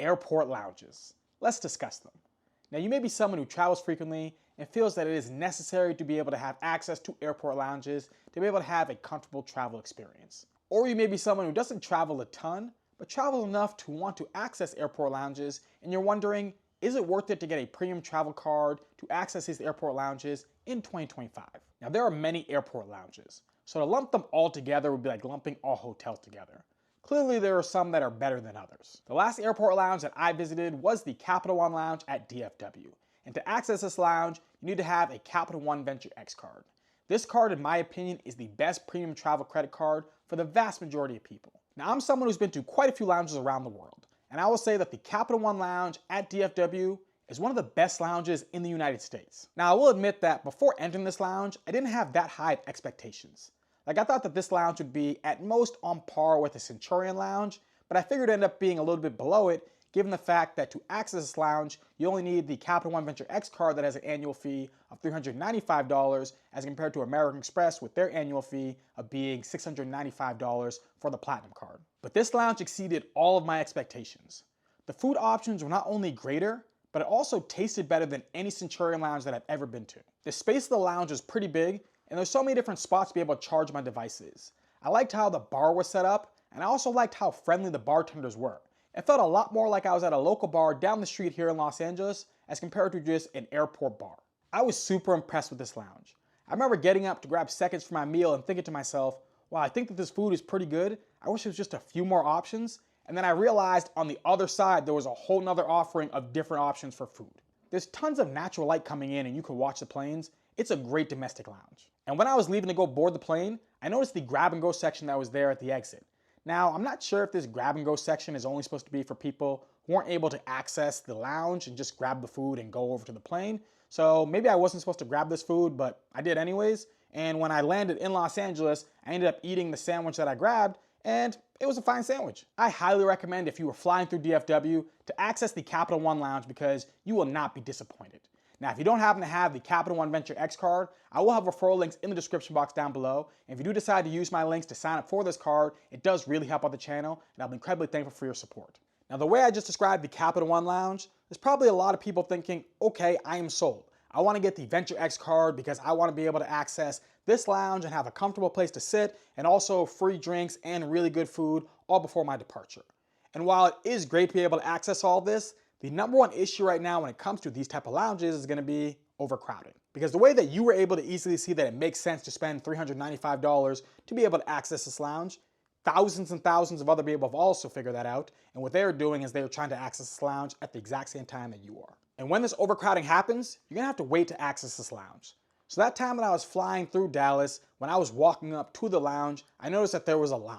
airport lounges. Let's discuss them. Now, you may be someone who travels frequently and feels that it is necessary to be able to have access to airport lounges to be able to have a comfortable travel experience. Or you may be someone who doesn't travel a ton, but travels enough to want to access airport lounges, and you're wondering, is it worth it to get a premium travel card to access these airport lounges in 2025? Now, there are many airport lounges, so to lump them all together would be like lumping all hotels together. Clearly, there are some that are better than others. The last airport lounge that I visited was the Capital One Lounge at DFW. And to access this lounge, you need to have a Capital One Venture X card. This card, in my opinion, is the best premium travel credit card for the vast majority of people. Now, I'm someone who's been to quite a few lounges around the world, and I will say that the Capital One Lounge at DFW is one of the best lounges in the United States. Now, I will admit that before entering this lounge, I didn't have that high of expectations. Like, I thought that this lounge would be at most on par with the Centurion Lounge, but I figured it ended up being a little bit below it, given the fact that to access this lounge, you only need the Capital One Venture X card that has an annual fee of $395 as compared to American Express with their annual fee of being $695 for the Platinum card. But this lounge exceeded all of my expectations. The food options were not only greater, but it also tasted better than any Centurion Lounge that I've ever been to. The space of the lounge is pretty big, and there's so many different spots to be able to charge my devices. I liked how the bar was set up, and I also liked how friendly the bartenders were. It felt a lot more like I was at a local bar down the street here in Los Angeles as compared to just an airport bar. I was super impressed with this lounge. I remember getting up to grab seconds for my meal and thinking to myself, wow, I think that this food is pretty good. I wish there was just a few more options. And then I realized on the other side, there was a whole nother offering of different options for food. There's tons of natural light coming in and you can watch the planes. It's a great domestic lounge. And when I was leaving to go board the plane, I noticed the grab and go section that was there at the exit. Now, I'm not sure if this grab and go section is only supposed to be for people who aren't able to access the lounge and just grab the food and go over to the plane. So maybe I wasn't supposed to grab this food, but I did anyways. And when I landed in Los Angeles, I ended up eating the sandwich that I grabbed, and it was a fine sandwich. I highly recommend, if you were flying through DFW, to access the Capital One Lounge because you will not be disappointed. Now, if you don't happen to have the Capital One Venture X card, I will have referral links in the description box down below. And if you do decide to use my links to sign up for this card, it does really help out the channel, and I'll be incredibly thankful for your support. Now, the way I just described the Capital One Lounge, there's probably a lot of people thinking, okay, I am sold. I want to get the Venture X card because I want to be able to access this lounge and have a comfortable place to sit, and also free drinks and really good food all before my departure. And while it is great to be able to access all this, the number one issue right now when it comes to these type of lounges is going to be overcrowding. Because the way that you were able to easily see that it makes sense to spend $395 to be able to access this lounge, thousands and thousands of other people have also figured that out. And what they're doing is they're trying to access this lounge at the exact same time that you are. And when this overcrowding happens, you're going to have to wait to access this lounge. So that time that I was flying through Dallas, when I was walking up to the lounge, I noticed that there was a line.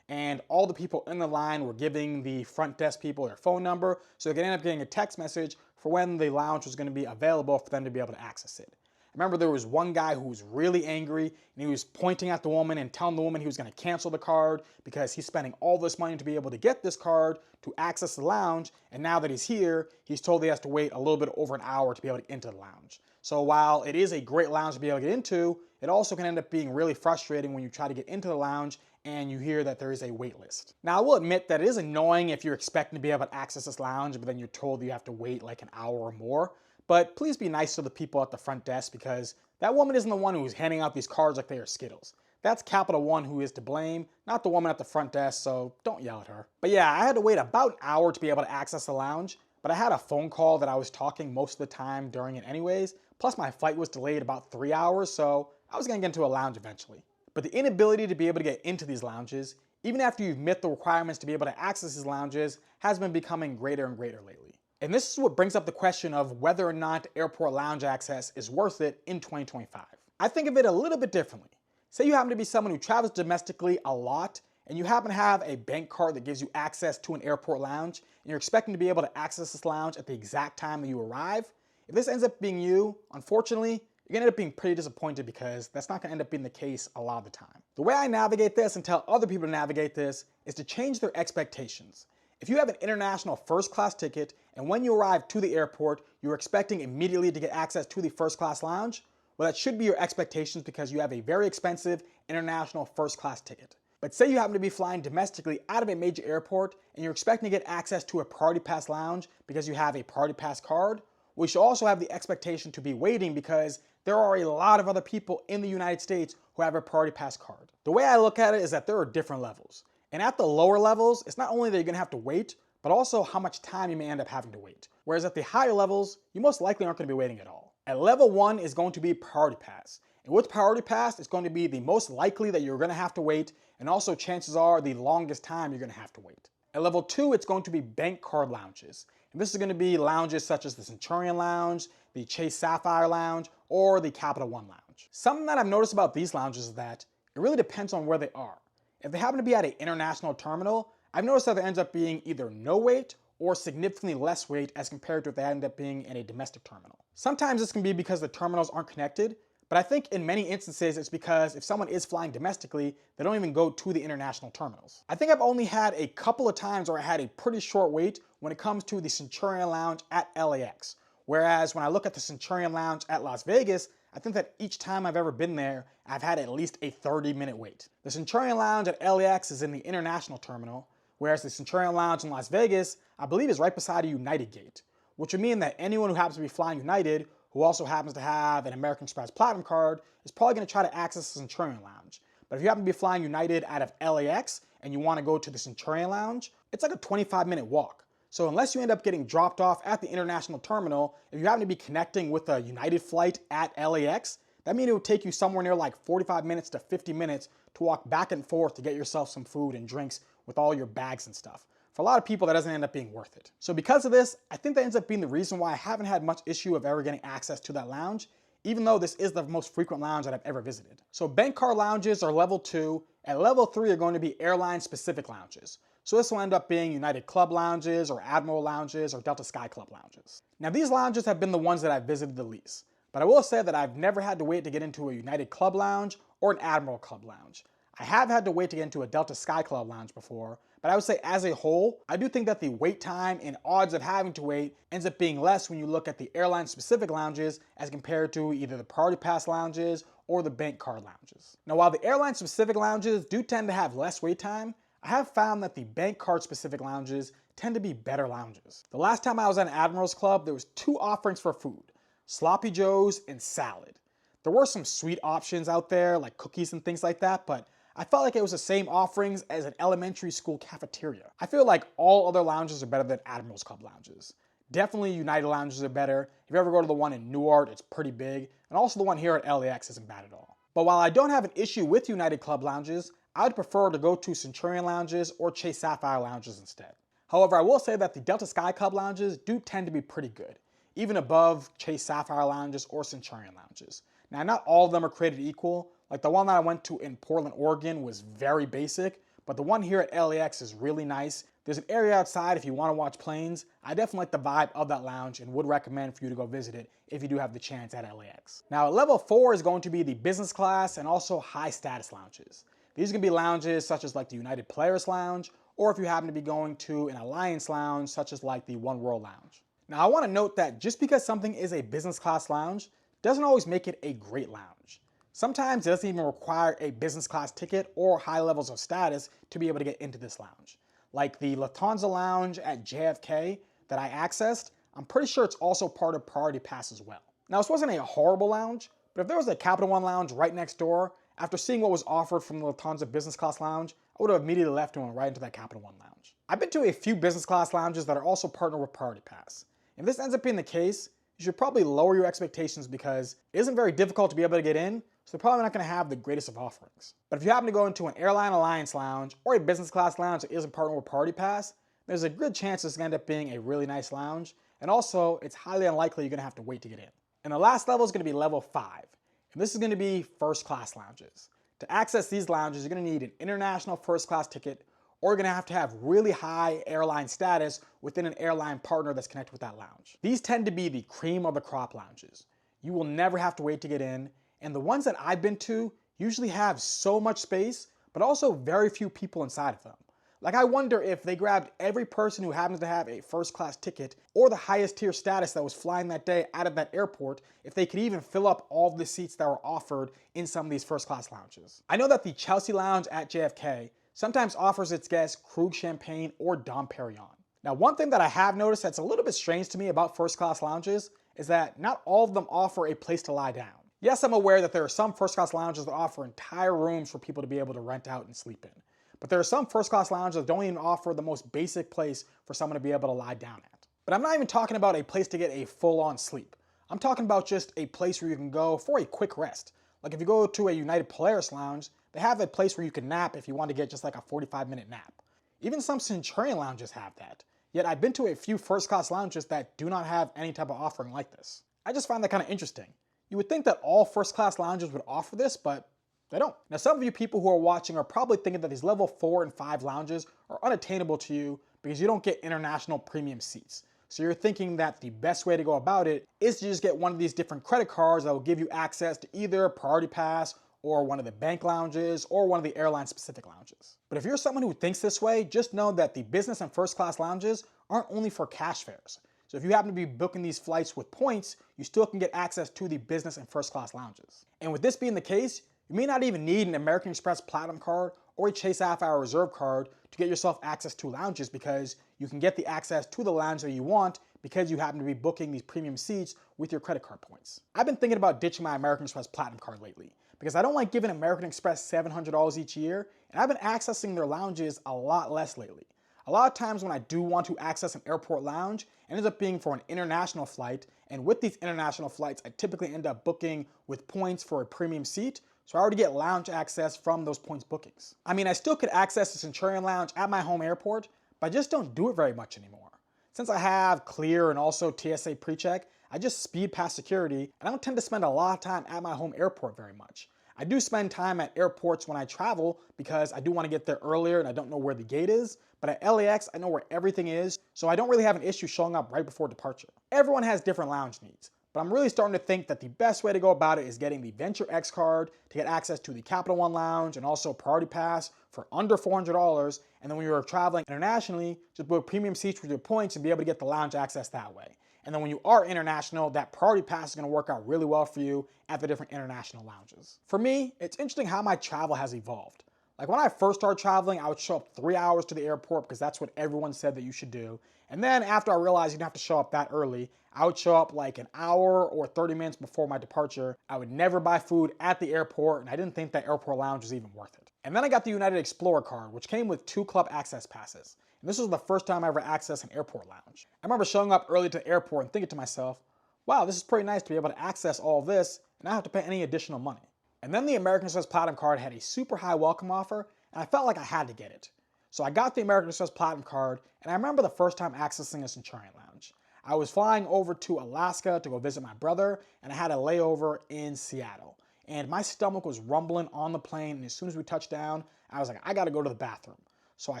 And all the people in the line were giving the front desk people their phone number, so they could end up getting a text message for when the lounge was going to be available for them to be able to access it. I remember there was one guy who was really angry, and he was pointing at the woman and telling the woman he was going to cancel the card because he's spending all this money to be able to get this card to access the lounge, and now that he's here, he's told he has to wait a little bit over an hour to be able to get into the lounge. So while it is a great lounge to be able to get into, it also can end up being really frustrating when you try to get into the lounge and you hear that there is a wait list. Now, I will admit that it is annoying if you're expecting to be able to access this lounge, but then you're told you have to wait like an hour or more. But please be nice to the people at the front desk, because that woman isn't the one who's handing out these cards like they are Skittles. That's Capital One who is to blame, not the woman at the front desk, so don't yell at her. But yeah, I had to wait about an hour to be able to access the lounge, but I had a phone call that I was talking most of the time during it anyways, plus my flight was delayed about 3 hours, so I was gonna get into a lounge eventually. But the inability to be able to get into these lounges, even after you've met the requirements to be able to access these lounges, has been becoming greater and greater lately. And this is what brings up the question of whether or not airport lounge access is worth it in 2025. I think of it a little bit differently. Say you happen to be someone who travels domestically a lot, and you happen to have a bank card that gives you access to an airport lounge, and you're expecting to be able to access this lounge at the exact time that you arrive. If this ends up being you, unfortunately, you're gonna end up being pretty disappointed because that's not gonna end up being the case a lot of the time. The way I navigate this and tell other people to navigate this is to change their expectations. If you have an international first class ticket and when you arrive to the airport, you're expecting immediately to get access to the first class lounge, well, that should be your expectations because you have a very expensive international first class ticket. But say you happen to be flying domestically out of a major airport and you're expecting to get access to a Priority Pass lounge because you have a Priority Pass card, we should also have the expectation to be waiting because there are a lot of other people in the United States who have a Priority Pass card. The way I look at it is that there are different levels. And at the lower levels, it's not only that you're gonna have to wait, but also how much time you may end up having to wait. Whereas at the higher levels, you most likely aren't gonna be waiting at all. At level 1 is going to be Priority Pass. And with Priority Pass, it's going to be the most likely that you're gonna have to wait, and also chances are the longest time you're gonna have to wait. At level 2, it's going to be bank card lounges. And this is gonna be lounges such as the Centurion Lounge, the Chase Sapphire Lounge, or the Capital One Lounge. Something that I've noticed about these lounges is that it really depends on where they are. If they happen to be at an international terminal, I've noticed that there ends up being either no wait or significantly less wait as compared to if they end up being in a domestic terminal. Sometimes this can be because the terminals aren't connected, but I think in many instances it's because if someone is flying domestically, they don't even go to the international terminals. I think I've only had a couple of times where I had a pretty short wait when it comes to the Centurion Lounge at LAX. Whereas when I look at the Centurion Lounge at Las Vegas, I think that each time I've ever been there, I've had at least a 30-minute wait. The Centurion Lounge at LAX is in the international terminal, whereas the Centurion Lounge in Las Vegas, I believe, is right beside a United gate, which would mean that anyone who happens to be flying United, who also happens to have an American Express Platinum card, is probably going to try to access the Centurion Lounge. But if you happen to be flying United out of LAX and you want to go to the Centurion Lounge, it's like a 25-minute walk. So unless you end up getting dropped off at the international terminal, if you happen to be connecting with a United flight at LAX, that means it would take you somewhere near like 45 minutes to 50 minutes to walk back and forth to get yourself some food and drinks with all your bags and stuff. For a lot of people, that doesn't end up being worth it. So because of this, I think that ends up being the reason why I haven't had much issue of ever getting access to that lounge, even though this is the most frequent lounge that I've ever visited. So bank card lounges are level 2. At level 3 are going to be airline-specific lounges. So this will end up being United Club lounges or Admiral lounges or Delta Sky Club lounges. Now these lounges have been the ones that I've visited the least, but I will say that I've never had to wait to get into a United Club lounge or an Admiral Club lounge. I have had to wait to get into a Delta Sky Club lounge before, but I would say as a whole, I do think that the wait time and odds of having to wait ends up being less when you look at the airline-specific lounges as compared to either the Priority Pass lounges or the bank card lounges. Now while the airline-specific lounges do tend to have less wait time, I have found that the bank card specific lounges tend to be better lounges. The last time I was at an Admirals Club, there was 2 offerings for food, Sloppy Joes and salad. There were some sweet options out there like cookies and things like that, but I felt like it was the same offerings as an elementary school cafeteria. I feel like all other lounges are better than Admirals Club lounges. Definitely United lounges are better. If you ever go to the one in Newark, it's pretty big. And also the one here at LAX isn't bad at all. But while I don't have an issue with United Club lounges, I would prefer to go to Centurion lounges or Chase Sapphire lounges instead. However, I will say that the Delta Sky Club lounges do tend to be pretty good, even above Chase Sapphire lounges or Centurion lounges. Now, not all of them are created equal. Like the one that I went to in Portland, Oregon was very basic, but the one here at LAX is really nice. There's an area outside if you want to watch planes. I definitely like the vibe of that lounge and would recommend for you to go visit it if you do have the chance at LAX. Now, at level 4 is going to be the business class and also high status lounges. These can be lounges such as like the United Players Lounge, or if you happen to be going to an Alliance Lounge, such as like the One World Lounge. Now, I want to note that just because something is a business class lounge doesn't always make it a great lounge. Sometimes it doesn't even require a business class ticket or high levels of status to be able to get into this lounge. Like the Lufthansa Lounge at JFK that I accessed, I'm pretty sure it's also part of Priority Pass as well. Now, this wasn't a horrible lounge, but if there was a Capital One Lounge right next door, after seeing what was offered from the Lufthansa Business Class Lounge, I would have immediately left and went right into that Capital One Lounge. I've been to a few business class lounges that are also partnered with Priority Pass. If this ends up being the case, you should probably lower your expectations because it isn't very difficult to be able to get in, so they're probably not going to have the greatest of offerings. But if you happen to go into an Airline Alliance Lounge or a business class lounge that isn't partnered with Priority Pass, there's a good chance it's going to end up being a really nice lounge, and also it's highly unlikely you're going to have to wait to get in. And the last level is going to be level 5, and this is going to be first class lounges. To access these lounges, you're going to need an international first class ticket, or you're going to have really high airline status within an airline partner that's connected with that lounge. These tend to be the cream of the crop lounges. You will never have to wait to get in, and the ones that I've been to usually have so much space, but also very few people inside of them. Like, I wonder if they grabbed every person who happens to have a first class ticket or the highest tier status that was flying that day out of that airport, if they could even fill up all of the seats that were offered in some of these first class lounges. I know that the Chelsea Lounge at JFK sometimes offers its guests Krug Champagne or Dom Perignon. Now, one thing that I have noticed that's a little bit strange to me about first class lounges is that not all of them offer a place to lie down. Yes, I'm aware that there are some first class lounges that offer entire rooms for people to be able to rent out and sleep in. But there are some first class lounges that don't even offer the most basic place for someone to be able to lie down at. But I'm not even talking about a place to get a full-on sleep. I'm talking about just a place where you can go for a quick rest. Like if you go to a United Polaris lounge, they have a place where you can nap if you want to get just like a 45-minute nap. Even some Centurion lounges have that. Yet I've been to a few first class lounges that do not have any type of offering like this. I just find that kind of interesting. You would think that all first class lounges would offer this, but they don't. Now, some of you people who are watching are probably thinking that these level 4 and 5 lounges are unattainable to you because you don't get international premium seats. So you're thinking that the best way to go about it is to just get one of these different credit cards that will give you access to either Priority Pass or one of the bank lounges or one of the airline specific lounges. But if you're someone who thinks this way, just know that the business and first class lounges aren't only for cash fares. So if you happen to be booking these flights with points, you still can get access to the business and first class lounges. And with this being the case, you may not even need an American Express Platinum card or a Chase Sapphire Reserve card to get yourself access to lounges because you can get the access to the lounge that you want because you happen to be booking these premium seats with your credit card points. I've been thinking about ditching my American Express Platinum card lately because I don't like giving American Express $700 each year, and I've been accessing their lounges a lot less lately. A lot of times when I do want to access an airport lounge, it ends up being for an international flight, and with these international flights, I typically end up booking with points for a premium seat, so I already get lounge access from those points bookings. I mean, I still could access the Centurion Lounge at my home airport, but I just don't do it very much anymore. Since I have Clear and also TSA PreCheck, I just speed past security, and I don't tend to spend a lot of time at my home airport very much. I do spend time at airports when I travel because I do want to get there earlier and I don't know where the gate is, but at LAX, I know where everything is, so I don't really have an issue showing up right before departure. Everyone has different lounge needs, but I'm really starting to think that the best way to go about it is getting the Venture X card to get access to the Capital One Lounge and also Priority Pass for under $400, and then when you're traveling internationally, just book premium seats with your points and be able to get the lounge access that way. And then when you are international, that Priority Pass is going to work out really well for you at the different international lounges. For me, it's interesting how my travel has evolved. Like when I first started traveling, I would show up 3 hours to the airport because that's what everyone said that you should do. And then after I realized you didn't have to show up that early, I would show up like an hour or 30 minutes before my departure. I would never buy food at the airport, and I didn't think that airport lounge was even worth it. And then I got the United Explorer card, which came with 2 club access passes. And this was the first time I ever accessed an airport lounge. I remember showing up early to the airport and thinking to myself, wow, this is pretty nice to be able to access all of this and not have to pay any additional money. And then the American Express Platinum card had a super high welcome offer, and I felt like I had to get it. So I got the American Express Platinum card, and I remember the first time accessing a Centurion Lounge. I was flying over to Alaska to go visit my brother, and I had a layover in Seattle. And my stomach was rumbling on the plane, and as soon as we touched down, I was like, I gotta go to the bathroom. So I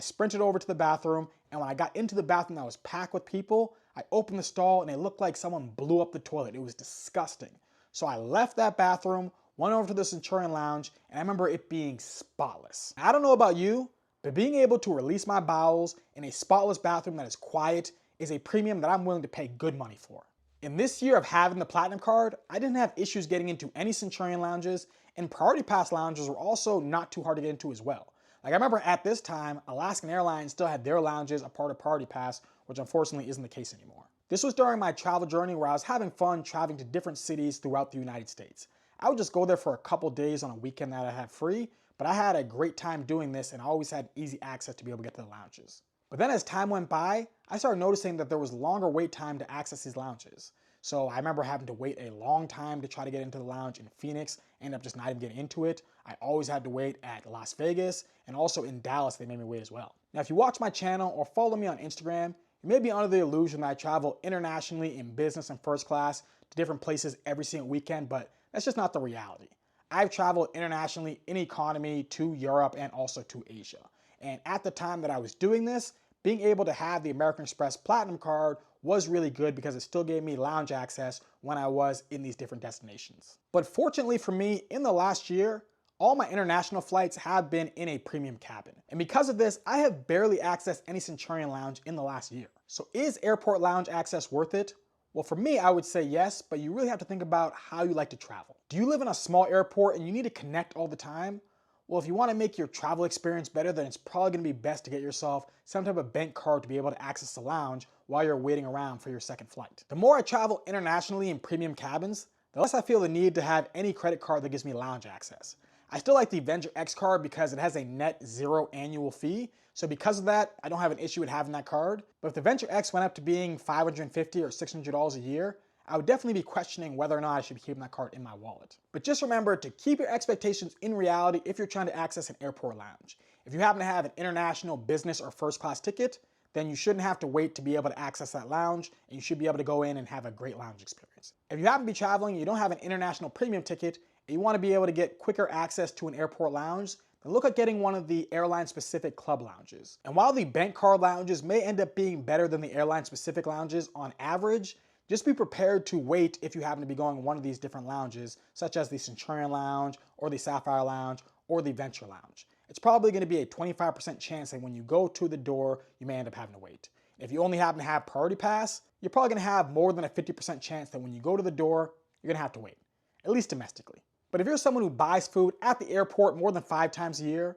sprinted over to the bathroom, and when I got into the bathroom that was packed with people, I opened the stall, and it looked like someone blew up the toilet. It was disgusting. So I left that bathroom, went over to the Centurion Lounge, and I remember it being spotless. I don't know about you, but being able to release my bowels in a spotless bathroom that is quiet is a premium that I'm willing to pay good money for. In this year of having the Platinum card, I didn't have issues getting into any Centurion Lounges, and Priority Pass lounges were also not too hard to get into as well. Like I remember at this time, Alaskan Airlines still had their lounges a part of Priority Pass, which unfortunately isn't the case anymore. This was during my travel journey where I was having fun traveling to different cities throughout the United States. I would just go there for a couple days on a weekend that I had free, but I had a great time doing this and I always had easy access to be able to get to the lounges. But then as time went by, I started noticing that there was longer wait time to access these lounges. So I remember having to wait a long time to try to get into the lounge in Phoenix, end up just not even getting into it. I always had to wait at Las Vegas, and also in Dallas they made me wait as well. Now if you watch my channel or follow me on Instagram, you may be under the illusion that I travel internationally in business and first class to different places every single weekend, but that's just not the reality. I've traveled internationally in economy to Europe and also to Asia. And at the time that I was doing this, being able to have the American Express Platinum card was really good because it still gave me lounge access when I was in these different destinations. But fortunately for me, in the last year, All my international flights have been in a premium cabin. And because of this, I have barely accessed any Centurion Lounge in the last year. So is airport lounge access worth it? Well, for me, I would say yes, but you really have to think about how you like to travel. Do you live in a small airport and you need to connect all the time? Well, if you want to make your travel experience better, then it's probably going to be best to get yourself some type of bank card to be able to access the lounge while you're waiting around for your second flight. The more I travel internationally in premium cabins, the less I feel the need to have any credit card that gives me lounge access. I still like the Venture X card because it has a net zero annual fee. So because of that, I don't have an issue with having that card. But if the Venture X went up to being $550 or $600 a year, I would definitely be questioning whether or not I should be keeping that card in my wallet. But just remember to keep your expectations in reality if you're trying to access an airport lounge. If you happen to have an international business or first class ticket, then you shouldn't have to wait to be able to access that lounge, and you should be able to go in and have a great lounge experience. If you happen to be traveling and you don't have an international premium ticket, and you want to be able to get quicker access to an airport lounge, then look at getting one of the airline-specific club lounges. And while the bank card lounges may end up being better than the airline-specific lounges on average, just be prepared to wait if you happen to be going to one of these different lounges, such as the Centurion Lounge, or the Sapphire Lounge, or the Venture Lounge. It's probably going to be a 25% chance that when you go to the door, you may end up having to wait. If you only happen to have Priority Pass, you're probably going to have more than a 50% chance that when you go to the door, you're going to have to wait, at least domestically. But if you're someone who buys food at the airport more than 5 times a year,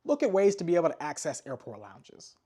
look at ways to be able to access airport lounges.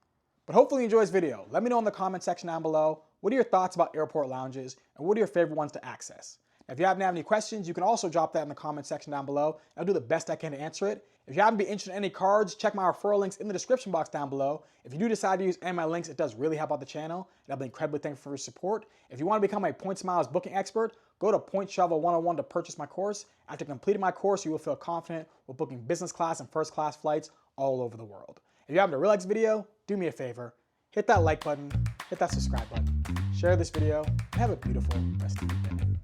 But hopefully you enjoy this video. Let me know in the comment section down below, what are your thoughts about airport lounges and what are your favorite ones to access? Now, if you happen to have any questions, you can also drop that in the comment section down below. I'll do the best I can to answer it. If you happen to be interested in any cards, check my referral links in the description box down below. If you do decide to use any of my links, it does really help out the channel, and I'll be incredibly thankful for your support. If you want to become a Points Miles booking expert, go to Point Shovel 101 to purchase my course. After completing my course, you will feel confident with booking business class and first class flights all over the world. If you happen to really like this video, do me a favor, hit that like button, hit that subscribe button, share this video, and have a beautiful rest of your day.